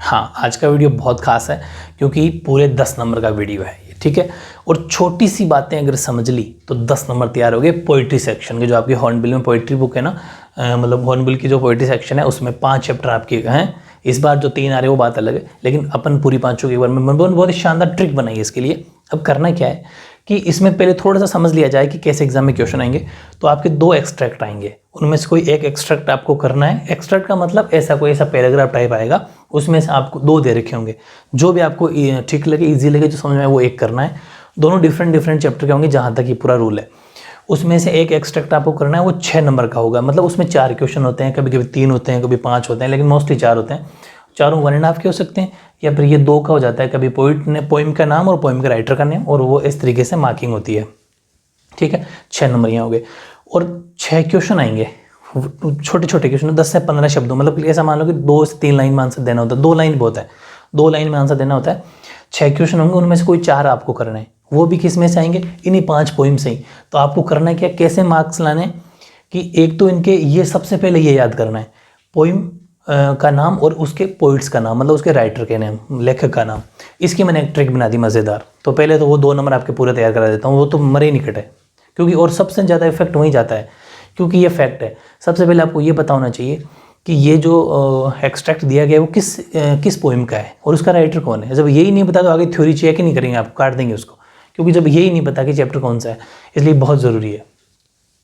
हाँ, आज का वीडियो बहुत खास है क्योंकि पूरे 10 नंबर का वीडियो है ये, ठीक है। और छोटी सी बातें अगर समझ ली तो 10 नंबर तैयार हो गए पोइट्री सेक्शन के। जो आपकी हॉर्नबिल में पोइट्री बुक है ना, मतलब हॉर्नबिल की जो पोइट्री सेक्शन है उसमें 5 चैप्टर आपके हैं। इस बार जो 3 आ रहे हैं वो बात अलग है, लेकिन अपन पूरी 5 के एक बार में बहुत ही शानदार ट्रिक बनाई है इसके लिए। अब करना क्या है कि इसमें पहले थोड़ा सा समझ लिया जाए कि कैसे एग्जाम में क्वेश्चन आएंगे। तो आपके 2 एक्सट्रैक्ट आएंगे, उनमें से कोई एक एक्सट्रैक्ट आपको करना है। एक्सट्रैक्ट का मतलब ऐसा पैराग्राफ टाइप आएगा, उसमें से आपको 2 दे रखे होंगे। जो भी आपको ठीक लगे, इजी लगे, जो समझ में आए वो एक करना है। दोनों डिफरेंट चैप्टर के होंगे जहाँ तक ये पूरा रूल है। उसमें से एक एक्सट्रैक्ट आपको करना है, वो 6 नंबर का होगा। मतलब उसमें 4 क्वेश्चन होते हैं, कभी कभी 3 होते हैं, कभी 5 होते हैं, लेकिन मोस्टली 4 होते हैं। चारों 1.5 के हो सकते हैं, या फिर ये 2 का हो जाता है। कभी पोइम का नाम और पोइम का राइटर का नाम, और वो इस तरीके से मार्किंग होती है, ठीक है। 6 नंबर यहाँ हो गए और 6 क्वेश्चन आएंगे, छोटे छोटे क्वेश्चन, 10 से 15 शब्दों। मतलब ऐसा मान लो कि 2 से 3 लाइन में आंसर देना होता है। 2 लाइन बहुत है, 2 लाइन में आंसर देना होता है। 6 क्वेश्चन होंगे, उनमें से कोई 4 आपको करना है। वो भी किस में से आएंगे? इन्हीं 5 पोइम से ही। तो आपको करना क्या, कैसे मार्क्स लाने कि एक तो इनके ये सबसे पहले ये याद करना है, पोइम का नाम और उसके पोइट्स का नाम, मतलब उसके राइटर के नाम, लेखक का नाम। इसकी मैंने एक ट्रिक बना दी मज़ेदार। तो पहले तो वो 2 नंबर आपके पूरे तैयार करा देता हूँ, वो तो मरे ही निकट है, क्योंकि और सबसे ज़्यादा इफेक्ट वहीं जाता है, क्योंकि ये फैक्ट है। सबसे पहले आपको ये पता होना चाहिए कि ये जो एक्सट्रैक्ट दिया गया है वो किस पोइम का है और उसका राइटर कौन है। जब यही नहीं पता तो आगे थ्योरी चेक ही नहीं करेंगे, आप काट देंगे उसको, क्योंकि जब यही नहीं पता कि चैप्टर कौन सा है, इसलिए बहुत ज़रूरी है।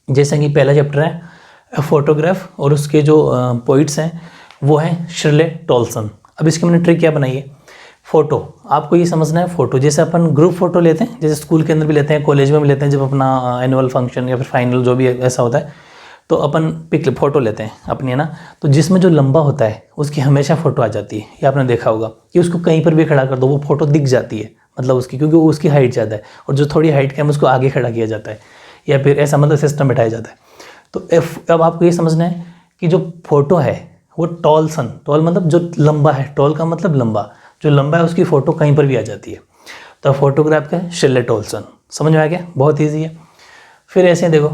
जैसे कि पहला चैप्टर है फोटोग्राफ, और उसके जो पोइट्स हैं वो हैं शिरले टॉल्सन। अब इसकी मैंने ट्रिक क्या बनाई है, फ़ोटो आपको ये समझना है। फ़ोटो जैसे अपन ग्रुप फ़ोटो लेते हैं, जैसे स्कूल के अंदर भी लेते हैं, कॉलेज में भी लेते हैं, जब अपना एनुअल फंक्शन या फिर फाइनल जो भी ऐसा होता है, तो अपन फ़ोटो लेते हैं अपनी, है ना। तो जिसमें जो लंबा होता है उसकी हमेशा फ़ोटो आ जाती है। ये आपने देखा होगा कि उसको कहीं पर भी खड़ा कर दो वो फ़ोटो दिख जाती है, मतलब उसकी, क्योंकि उसकी हाइट ज़्यादा है, और जो थोड़ी हाइट का है उसको आगे खड़ा किया जाता है, या फिर ऐसा मतलब सिस्टम बैठाया जाता है। तो अब आपको ये समझना है कि जो फोटो है वो टॉल मतलब जो लंबा है, टॉल का मतलब लंबा, जो लंबा है उसकी फ़ोटो कहीं पर भी आ जाती है। तो फोटोग्राफ का शिरले टॉल्सन, समझ में आ गया? बहुत ईजी है। फिर ऐसे देखो,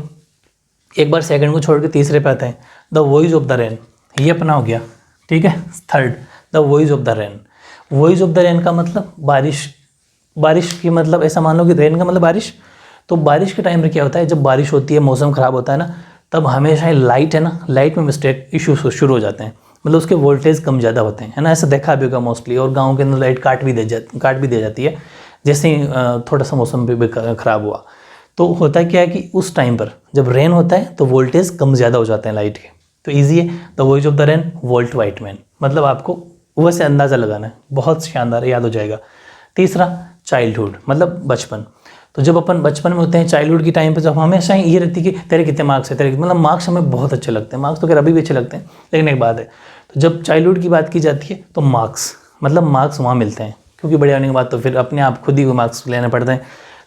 एक बार सेकंड को छोड़ के तीसरे पे आते हैं, the voice of the rain. ये अपना हो गया, ठीक है। Third, the voice of the rain. Voice of the rain का मतलब बारिश, बारिश की मतलब ऐसा मान लो कि रेन का मतलब बारिश। तो बारिश के टाइम में क्या होता है, जब बारिश होती है, मौसम ख़राब होता है ना, तब हमेशा लाइट है ना, लाइट में मिस्टेक इशू शुरू हो जाते हैं, मतलब उसके वोल्टेज कम ज़्यादा होते हैं, है ना। ऐसा देखा भी होगा मोस्टली, और गाँव के अंदर लाइट काट भी दी जाती है जैसे ही थोड़ा सा मौसम भी ख़राब हुआ। तो होता क्या है कि उस टाइम पर जब रेन होता है तो वोल्टेज कम ज़्यादा हो जाते हैं लाइट के। तो ईजी है, the voice of the rain, Walt Whitman, मतलब आपको वैसे अंदाज़ा लगाना है, बहुत शानदार, याद हो जाएगा। तीसरा, चाइल्डहुड, मतलब बचपन। तो जब अपन बचपन में होते हैं, चाइल्डहुड की टाइम पे, जब हमेशा ये रहती है कि तेरे कितने मार्क्स है, तेरे मतलब मार्क्स हमें बहुत अच्छे लगते हैं। मार्क्स तो खैर अभी भी अच्छे लगते हैं, लेकिन एक बात है, तो जब चाइल्डहुड की बात की जाती है तो मार्क्स, मतलब मार्क्स वहाँ मिलते हैं, क्योंकि बड़े होने के बाद तो फिर अपने आप खुद ही मार्क्स लेने पड़ते हैं।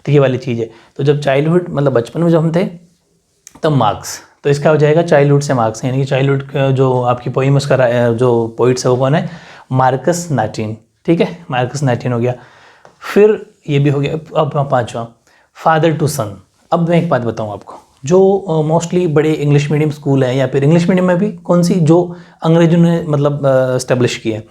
तो ये वाली चीज़ है। तो जब चाइल्डहुड मतलब बचपन में जब हम थे तब मार्क्स, तो इसका हो जाएगा चाइल्डहुड से मार्क्स, यानी कि चाइल्डहुड जो आपकी पोइम, उसका जो पोइट्स है वो कौन है? मार्कस नाइटिन, ठीक है। मार्कस नाइटिन हो गया। फिर ये भी हो गया। अब 5वां, फादर टू सन। अब मैं एक बात बताऊँ आपको, जो मोस्टली बड़े इंग्लिश मीडियम स्कूल हैं, या फिर इंग्लिश मीडियम में भी कौन सी, जो अंग्रेजों ने मतलब इस्टेब्लिश की है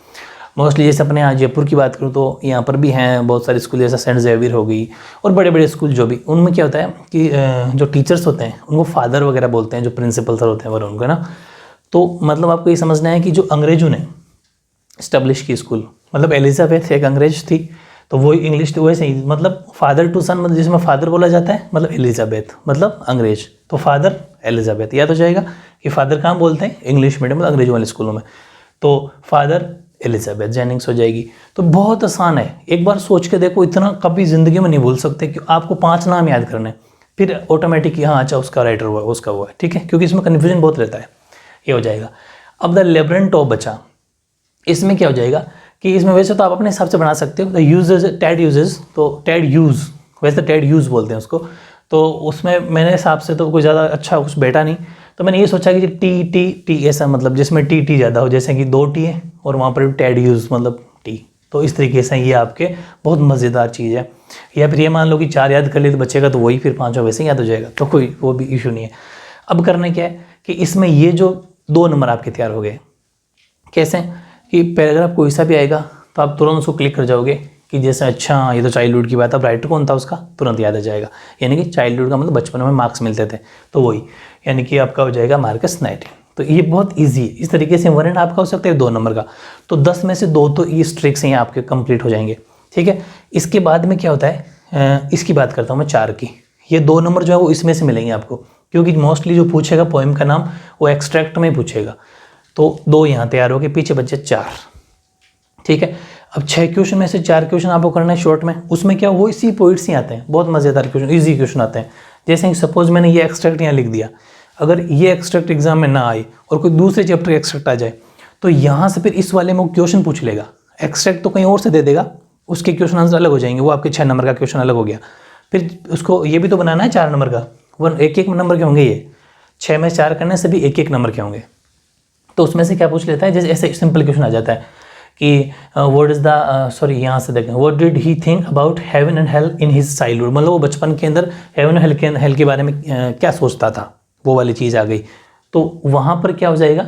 मोस्टली, जैसे अपने यहाँ जयपुर की बात करूँ तो यहाँ पर भी हैं बहुत सारे स्कूल, जैसा सेंट जेवियर हो गई, और बड़े बड़े स्कूल जो भी, उनमें क्या होता है कि जो टीचर्स होते हैं उनको फादर वगैरह बोलते हैं, जो प्रिंसिपल सर होते हैं वो उनको ना। तो मतलब आपको ये समझना है कि जो अंग्रेजों ने इस्टेब्लिश की स्कूल, मतलब एलिजाबेथ एक अंग्रेज थी, तो वो इंग्लिश थी, वैसे ही मतलब फादर टू सन, मतलब जिसमें फादर बोला जाता है, मतलब एलिजाबेथ मतलब अंग्रेज, तो फादर एलिजाबेथ, याद हो जाएगा कि फादर कहाँ बोलते हैं? इंग्लिश मीडियम मतलब अंग्रेजों वाले स्कूलों में। तो फादर एलिजाबेथ जेनिंग्स हो जाएगी। तो बहुत आसान है, एक बार सोच के देखो, इतना कभी ज़िंदगी में नहीं भूल सकते कि आपको 5 नाम याद करने, फिर ऑटोमेटिक हाँ अच्छा उसका राइटर हुआ है, उसका हुआ है, ठीक है, क्योंकि इसमें कन्फ्यूजन बहुत रहता है। ये हो जाएगा। अब द लेबरेंट ऑफ बचा, इसमें क्या हो जाएगा कि इसमें वैसे तो आप अपने हिसाब से बना सकते हो। द यूजेज, टेड यूजेज, तो टेड यूज़, वैसे तो टेड यूज़ बोलते हैं उसको। तो उसमें मेरे हिसाब से तो कोई ज़्यादा अच्छा कुछ बैठा नहीं, तो मैंने ये सोचा कि टी टी टी ऐसा, मतलब जिसमें टी टी ज़्यादा हो, जैसे कि 2 टी है और वहाँ पर टेड यूज़ मतलब टी। तो इस तरीके से ये आपके बहुत मज़ेदार चीज़ है। या फिर ये मान लो कि 4 याद कर लिए तो बचेगा तो वही, फिर 5 वैसे ही याद हो जाएगा, तो कोई वो भी इशू नहीं है। अब करना क्या है कि इसमें ये जो 2 नंबर आपके तैयार हो गए, कैसे कि कि पैराग्राफ कोई सा भी आएगा तो आप तुरंत उसको क्लिक कर जाओगे कि जैसे अच्छा ये तो चाइल्डहुड की बात है, अब राइटर कौन था उसका तुरंत याद आ जाएगा। यानी कि चाइल्डहुड का मतलब बचपन में मार्क्स मिलते थे, तो वही यानी कि आपका हो जाएगा मार्कस 19। तो ये बहुत ईजी है। इस तरीके से वन एंड हाफ का हो सकता है 2 नंबर का, तो 10 में से 2 तो ये ट्रिक्स हैं आपके कंप्लीट हो जाएंगे। ठीक है, इसके बाद में क्या होता है, इसकी बात करता हूँ मैं 4 की। ये 2 नंबर जो है वो इसमें से मिलेंगे आपको, क्योंकि मोस्टली जो पूछेगा पोएम का नाम वो एक्सट्रैक्ट में पूछेगा। तो 2 यहाँ तैयार हो गए, पीछे बचे 4। ठीक है, अब 6 क्वेश्चन में से 4 क्वेश्चन आपको करना है शॉर्ट में। उसमें क्या वो इसी पॉइंट्स ही आते हैं, बहुत मज़ेदार क्वेश्चन, इजी क्वेश्चन आते हैं। जैसे सपोज मैंने ये एक्सट्रैक्ट यहाँ लिख दिया, अगर ये एक्सट्रैक्ट एग्जाम में ना आए और कोई दूसरे चैप्टर का एक्सट्रैक्ट आ जाए तो यहाँ से फिर इस वाले में क्वेश्चन पूछ लेगा। एक्सट्रैक्ट तो कहीं और से दे देगा, उसके क्वेश्चन आंसर अलग हो जाएंगे, वो आपके 6 नंबर का क्वेश्चन अलग हो गया। फिर उसको ये भी तो बनाना है 4 नंबर का, वो 1-1 नंबर के होंगे। ये 6 में 4 करने से भी 1-1 नंबर के होंगे। तो उसमें से क्या पूछ लेता है, जैसे ऐसे सिंपल क्वेश्चन आ जाता है कि व्हाट इज़ द सॉरी यहाँ से देखें, what did he think about heaven and hell in his childhood. मतलब वो बचपन के अंदर हेवन एंड हेल के बारे में क्या सोचता था, वो वाली चीज़ आ गई। तो वहाँ पर क्या हो जाएगा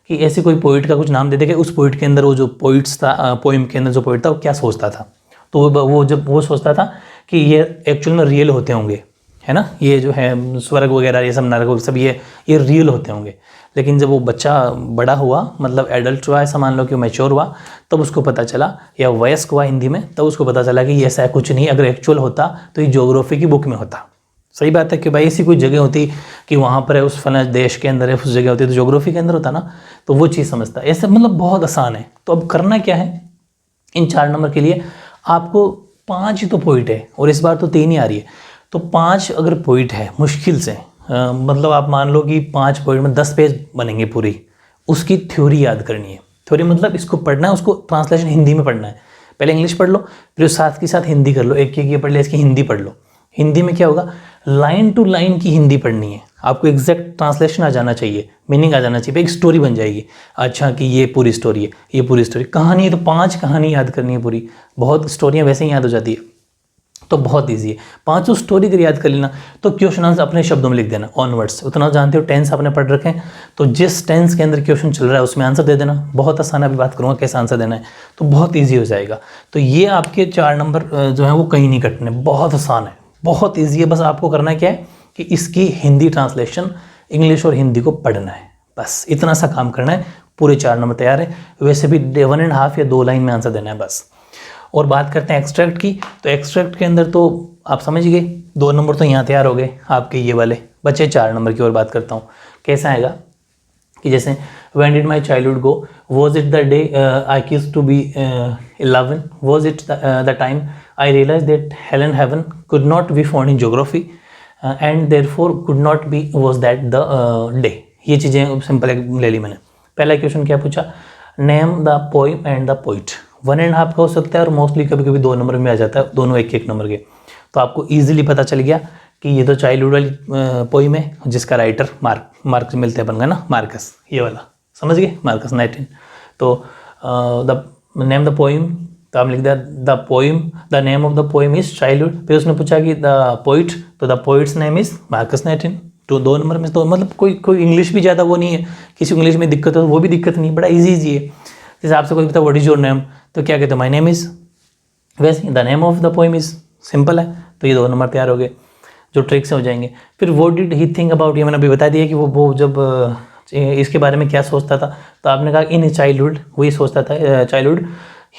कि ऐसे कोई पोइट का कुछ नाम दे देगा, उस पोइट के अंदर वो जो पोइट्स था, पोइम के अंदर जो पोइट था वो क्या सोचता था। तो वो जब वो सोचता था कि ये एक्चुअल में रियल होते होंगे, है ना, ये जो है स्वर्ग वगैरह ये सब नरक सब ये रियल होते होंगे। लेकिन जब वो बच्चा बड़ा हुआ, मतलब एडल्ट हुआ, ऐसा मान लो कि मैच्योर हुआ, तब उसको पता चला, या वयस्क हुआ हिंदी में, तब उसको पता चला कि ये ऐसा कुछ नहीं, अगर एक्चुअल होता तो ये ज्योग्राफी की बुक में होता। सही बात है कि भाई ऐसी कोई जगह होती कि वहाँ पर है, उस फला देश के अंदर है, उस जगह होती तो ज्योग्राफी के अंदर होता ना, तो वो चीज़ समझता है। ऐसे मतलब बहुत आसान है। तो अब करना क्या है, इन 4 नंबर के लिए आपको 5 ही तो पॉइंट है, और इस बार तो 3 ही आ रही है। तो 5 अगर पॉइंट है मुश्किल से, मतलब आप मान लो कि 5 पॉइंट में 10 पेज बनेंगे पूरी, उसकी थ्योरी याद करनी है। थ्योरी मतलब इसको पढ़ना है, उसको ट्रांसलेशन हिंदी में पढ़ना है। पहले इंग्लिश पढ़ लो, फिर उस साथ के साथ हिंदी कर लो, एक ये पढ़ लिया, इसकी हिंदी पढ़ लो। हिंदी में क्या होगा, लाइन टू लाइन की हिंदी पढ़नी है आपको, एग्जैक्ट ट्रांसलेशन आ जाना चाहिए, मीनिंग आ जाना चाहिए, एक स्टोरी बन जाएगी। अच्छा कि ये पूरी स्टोरी है, ये पूरी स्टोरी कहानी है, तो 5 कहानी याद करनी है पूरी। बहुत स्टोरियाँ वैसे ही याद हो जाती है, तो बहुत ईजी है। 5 स्टोरी अगर याद कर लेना तो क्वेश्चन आंसर अपने शब्दों में लिख देना ऑन वर्ड्स। उतना जानते हो, टेंस आपने पढ़ रखे हैं, तो जिस टेंस के अंदर क्वेश्चन चल रहा है उसमें आंसर दे देना। बहुत आसान है, अभी बात करूँगा कैसे आंसर देना है, तो बहुत ईजी हो जाएगा। तो ये आपके 4 नंबर जो है वो कहीं नहीं कटने, बहुत आसान है, बहुत ईजी है। बस आपको करना क्या है कि इसकी हिंदी ट्रांसलेशन इंग्लिश और हिंदी को पढ़ना है, बस इतना सा काम करना है, पूरे 4 नंबर तैयार है। वैसे भी 1.5 या 2 लाइन में आंसर देना है बस। और बात करते हैं एक्सट्रैक्ट की, तो एक्सट्रैक्ट के अंदर तो आप समझ गए, 2 नंबर तो यहाँ तैयार हो गए आपके ये वाले, बचे 4 नंबर की। और बात करता हूँ कैसा आएगा कि जैसे when did my childhood go, was it the day I used to be 11, was it the time I realise that hell and heaven could not be found in geography and therefore could not be was that the day. ये चीज़ें simple ले ली मैंने। पहला question क्या पूछा, name the poem and the poet. 1.5 का हो सकता है, और मोस्टली कभी कभी 2 नंबर में आ जाता है, दोनों 1-1 नंबर के। तो आपको इजीली पता चल गया कि ये तो चाइल्डहुड वाली पोइम है, जिसका राइटर मार्कस मिलते हैं अपन का ना, मार्कस, ये वाला समझ गए, मार्कस 19। तो द नेम द पोइम, तो आप लिख दिया the poem, the name of the poem is childhood. फिर उसने पूछा कि द पोइट, तो the poets name is Marcus 19। तो 2 नंबर में, तो मतलब कोई इंग्लिश भी ज़्यादा वो नहीं है, किसी इंग्लिश में दिक्कत हो वो भी दिक्कत नहीं, बड़ा ईजी है। जैसे आपसे कोई कहता है व्हाट इज योर नेम, तो क्या कहते हैं, माई नेम इज़, वैसे the name of the poem is, simple है। तो ये 2 नंबर तैयार हो गए, जो ट्रिक से हो जाएंगे। फिर what did he think about, ये मैंने अभी बता दिया कि वो जब इसके बारे में क्या सोचता था। तो आपने कहा इन चाइल्डहुड, वही सोचता था childhood,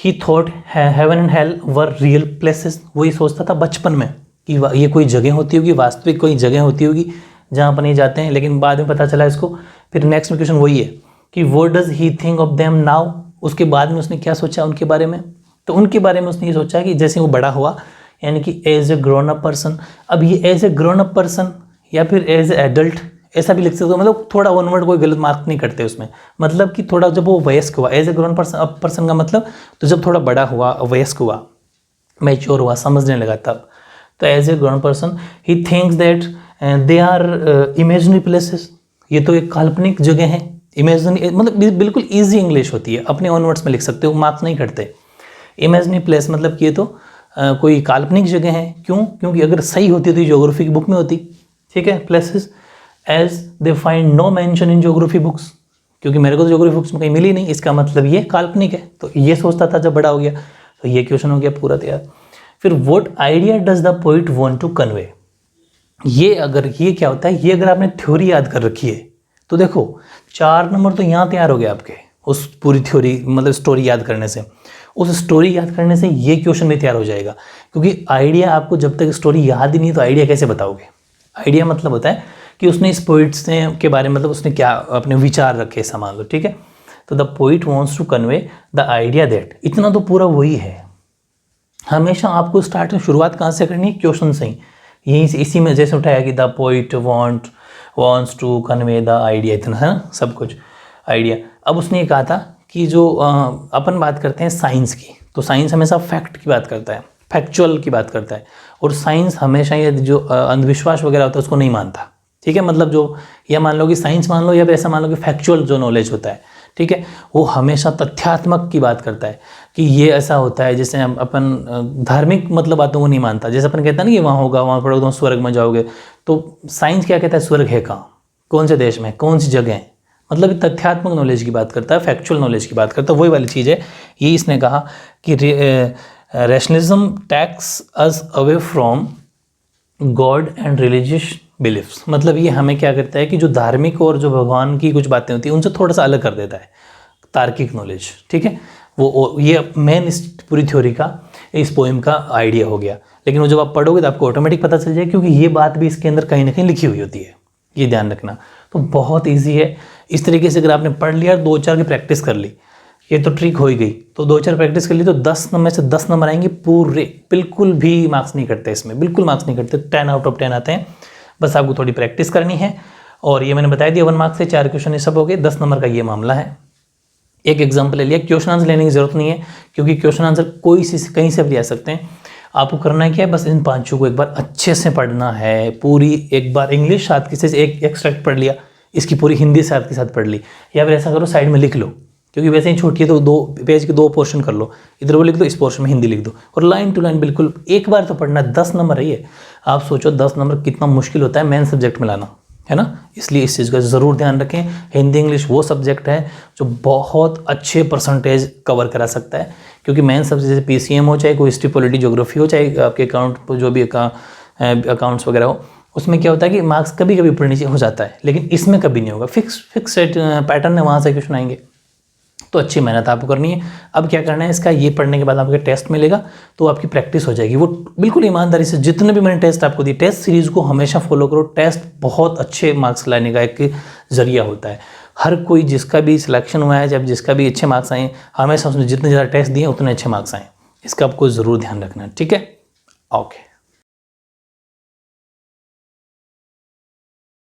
he thought heaven and hell were real places, वही सोचता था बचपन में कि ये कोई जगह होती होगी, वास्तविक कोई जगह होती होगी जहाँ अपन ये जाते हैं। लेकिन बाद में पता चला इसको। फिर नेक्स्ट क्वेश्चन वही है कि what does he think of them now, उसके बाद में उसने क्या सोचा उनके बारे में। तो उनके बारे में उसने ये सोचा कि जैसे वो बड़ा हुआ, यानी कि as a grown up person. अब ये as a grown up person या फिर एज ए एडल्ट ऐसा भी लिख सकते हो, मतलब थोड़ा 1 वर्ड कोई गलत मार्क नहीं करते उसमें। मतलब कि थोड़ा जब वो वयस्क हुआ, एज ए ग्रोन पर्सन का मतलब तो जब थोड़ा बड़ा हुआ, वयस्क हुआ, मैच्योर हुआ, समझने लगा तब। तो as a grown person he thinks that they are imaginary places, ये तो एक काल्पनिक जगह है। इमेजिनरी मतलब बिल्कुल ईजी इंग्लिश होती है, अपने ऑन वर्ड्स में लिख सकते हो, मार्क्स नहीं करते। इमेजिनरी प्लेस मतलब कि ये तो कोई काल्पनिक जगह है। क्यों? क्योंकि अगर सही होती तो ज्योग्राफी की बुक में होती। ठीक है, places as they find no mention in geography books, क्योंकि मेरे को तो ज्योग्राफी बुक्स में कहीं मिली नहीं, इसका मतलब ये काल्पनिक है। तो ये सोचता था जब बड़ा हो गया, तो ये क्वेश्चन हो गया पूरा तैयार। फिर what idea does the poet want to convey, ये क्या होता है, ये अगर आपने थ्योरी याद कर रखी है तो देखो 4 नंबर तो यहाँ तैयार हो गए आपके, उस पूरी थ्योरी मतलब स्टोरी याद करने से। उस स्टोरी याद करने से ये क्वेश्चन भी तैयार हो जाएगा, क्योंकि आइडिया आपको जब तक स्टोरी याद ही नहीं तो आइडिया कैसे बताओगे। आइडिया मतलब होता है कि उसने इस पोइट से के बारे में मतलब उसने क्या अपने विचार रखे, सामान लो, ठीक है। तो the poet wants to convey the idea that, इतना तो पूरा वही है। हमेशा आपको स्टार्टिंग शुरुआत कहाँ से करनी है, क्वेश्चन से ही, यहीं से, इसी में जैसे उठाया कि the poet wants to convey the idea, इतना है ना सब कुछ आइडिया। अब उसने ये कहा था कि जो अपन बात करते हैं साइंस की, तो साइंस हमेशा फैक्ट की बात करता है, फैक्चुअल की बात करता है, और साइंस हमेशा ये जो अंधविश्वास वगैरह होता है उसको नहीं मानता, ठीक है। मतलब जो या मान लो कि साइंस मान लो या फिर ऐसा मान लो कि फैक्चुअल जो नॉलेज होता है, ठीक है, वो हमेशा तथ्यात्मक की बात करता है कि ये ऐसा होता है। जैसे हम अपन धार्मिक मतलब बातों को नहीं मानता, जैसे अपन कहते हैं ना कि वहाँ होगा, वहाँ पढ़ोगे तो स्वर्ग में जाओगे, तो साइंस क्या कहता है, स्वर्ग है कहाँ, कौन से देश में, कौन सी जगह है, मतलब तथ्यात्मक नॉलेज की बात करता है, फैक्चुअल नॉलेज की बात करता है, वही वाली चीज़ है। ये इसने कहा कि rationalism takes us away from God and religious beliefs, मतलब ये हमें क्या करता है कि जो धार्मिक और जो भगवान की कुछ बातें होती हैं उनसे थोड़ा सा अलग कर देता है, तार्किक नॉलेज, ठीक है। वो ये मेन इस पूरी थ्योरी का, इस पोएम का आइडिया हो गया। लेकिन वो जब आप पढ़ोगे तो आपको ऑटोमेटिक पता चल जाए, क्योंकि ये बात भी इसके अंदर कहीं ना कहीं लिखी हुई होती है, ये ध्यान रखना। तो बहुत ईजी है, इस तरीके से अगर आपने पढ़ लिया, 2-4 की प्रैक्टिस कर ली, ये तो ट्रिक हो ही गई, तो 2-4 प्रैक्टिस कर ली तो 10 नंबर से 10 नंबर आएंगे पूरे, बिल्कुल भी मार्क्स नहीं कटते इसमें, बिल्कुल मार्क्स नहीं कटते, 10 आउट ऑफ 10 आते हैं। बस आपको थोड़ी प्रैक्टिस करनी है, और ये मैंने बताया दिया 1 मार्क्स से 4 क्वेश्चन ये सब हो गए, 10 नंबर का ये मामला है। एक एग्जाम्पल ले लिया, क्वेश्चन आंसर लेने की जरूरत नहीं है, क्योंकि क्वेश्चन आंसर कोई से कहीं से भी आ सकते हैं। आपको करना क्या है, बस इन 5 को एक बार अच्छे से पढ़ना है, पूरी एक बार इंग्लिश साथ के से एक एक्सट्रैक्ट पढ़ लिया, इसकी पूरी हिंदी साथ के साथ पढ़ ली, या फिर ऐसा करो साइड में लिख लो, क्योंकि वैसे ही छोटी है तो 2 पेज के 2 पोर्शन कर लो, इधर वो लिख दो, इस पोर्शन में हिंदी लिख दो, और लाइन टू लाइन बिल्कुल एक बार तो पढ़ना। 10 नंबर है ये, आप सोचो 10 नंबर कितना मुश्किल होता है मेन सब्जेक्ट में लाना, है ना। इसलिए इस चीज़ का ज़रूर ध्यान रखें। हिंदी इंग्लिश वो सब्जेक्ट है जो बहुत अच्छे परसेंटेज कवर करा सकता है, क्योंकि मेन सब्जेक्ट जैसे PCM हो, चाहे कोई हिस्ट्री पॉलिटी ज्योग्राफी हो, चाहे आपके अकाउंट जो भी अकाउंट्स वगैरह हो, उसमें क्या होता है कि मार्क्स कभी कभी ऊपर नीचे हो जाता है, लेकिन इसमें कभी नहीं होगा, फिक्स पैटर्न है, वहाँ से क्वेश्चन आएंगे। तो अच्छी मेहनत आपको करनी है। अब क्या करना है, इसका ये पढ़ने के बाद आपके टेस्ट मिलेगा तो आपकी प्रैक्टिस हो जाएगी, वो बिल्कुल ईमानदारी से जितने भी मैंने टेस्ट आपको दिए, टेस्ट सीरीज़ को हमेशा फॉलो करो। टेस्ट बहुत अच्छे मार्क्स लाने का एक जरिया होता है। हर कोई जिसका भी सिलेक्शन हुआ है, जब जिसका भी अच्छे मार्क्स आए, हमेशा उसने जितने ज़्यादा टेस्ट दिए उतने अच्छे मार्क्स आए, इसका आपको ज़रूर ध्यान रखना है, ठीक है। ओके।